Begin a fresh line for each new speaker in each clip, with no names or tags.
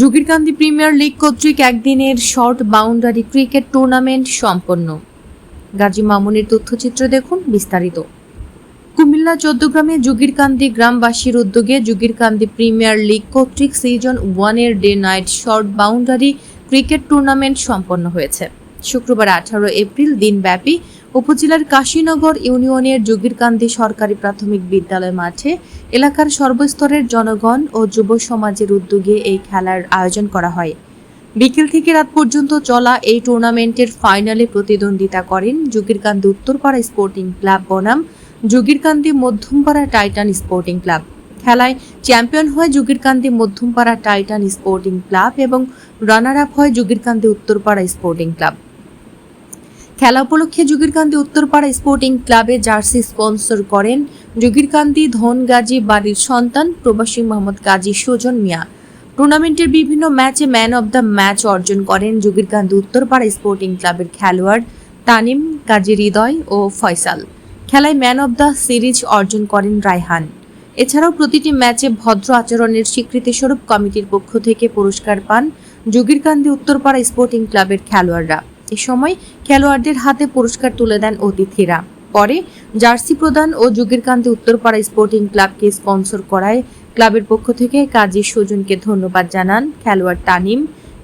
জুগিরকান্দি premier league কর্তৃক একদিনের short boundary cricket tournament সম্পন্ন। গাজী মামুনের তথ্যচিত্র দেখুন বিস্তারিত। কুমিল্লা চৌদ্দগ্রামে জুগিরকান্দি গ্রামবাসীর উদ্যোগে জুগিরকান্দি প্রিমিয়ার লিগ কর্তৃক সিজন 1 এর day night short boundary cricket tournament সম্পন্ন হয়েছে। শুক্রবার 18 এপ্রিল দিনব্যাপী উপজেলার কাশীনগর ইউনিয়নের জুগিরকান্দি সরকারি প্রাথমিক বিদ্যালয় মাঠে এলাকার সর্বস্তরের জনগণ ও যুব সমাজের উদ্যোগে এই খেলার আয়োজন করা হয়। বিকেল থেকে রাত পর্যন্ত চলা এই টুর্নামেন্টের ফাইনালে প্রতিদ্বন্দ্বিতা করেন জুগিরকান্দি উত্তরপাড়া স্পোর্টিং ক্লাব বনাম জুগিরকান্দি মধ্যমপাড়া টাইটান স্পোর্টিং ক্লাব। খেলায় চ্যাম্পিয়ন হয় জুগিরকান্দি মধ্যমপাড়া টাইটান স্পোর্টিং ক্লাব এবং রানার আপ হয় জুগিরকান্দি উত্তরপাড়া স্পোর্টিং ক্লাব। খেলা উপলক্ষে জুগিরকান্দি উত্তরপাড়া স্পোর্টিং ক্লাবে জার্সি স্পন্সর করেন জুগিরকান্দি ধনগাজী বাড়ির সন্তান প্রবাসী মোহাম্মদ কাজী সুজন মিয়া। টুর্নামেন্টের বিভিন্ন ম্যাচে ম্যান অব দ্য ম্যাচ অর্জন করেন জুগিরকান্দি উত্তরপাড়া স্পোর্টিং ক্লাবের খেলোয়াড় তানিম, কাজী হৃদয় ও ফয়সাল। খেলায় ম্যান অব দ্য সিরিজ অর্জন করেন রায়হান। এছাড়াও প্রতিটি ম্যাচে ভদ্র আচরণের স্বীকৃতিস্বরূপ কমিটির পক্ষ থেকে পুরস্কার পান জুগিরকান্দি উত্তরপাড়া স্পোর্টিং ক্লাবের খেলোয়াড়রা। এ সময় খেলোয়াড়দের হাতে পুরস্কার তুলে দেন অতিথিরা। পরে জার্সি প্রদান ও জুগিরকান্দি উত্তরপাড়া স্পোর্টিং ক্লাবকে স্পন্সর করায় ক্লাবের পক্ষ থেকে কাজী সুজনকে ধন্যবাদ জানান খেলোয়াড় তানিম,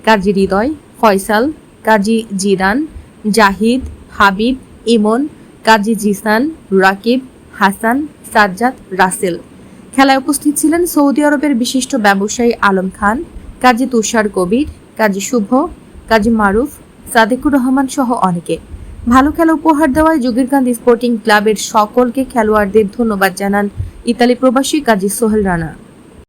কাজী হৃদয়, ফয়সাল, কাজী জিরান, জাহিদ, হাবিব, ইমন, কাজী জিসান, রাকিব, হাসান, সাজ্জাদ, রাসেল। খেলায় উপস্থিত ছিলেন সৌদি আরবের বিশিষ্ট ব্যবসায়ী আলম খান, কাজী তুষার কবির, কাজী শুভ, কাজী মারুফ, সাদেকুর রহমান সহ অনেকে। ভালো খেলা উপহার দেওয়ায় জুগিরকান্দি স্পোর্টিং ক্লাবের সকলকে খেলোয়াড়দের ধন্যবাদ জানান ইতালি প্রবাসী কাজী সোহেল রানা।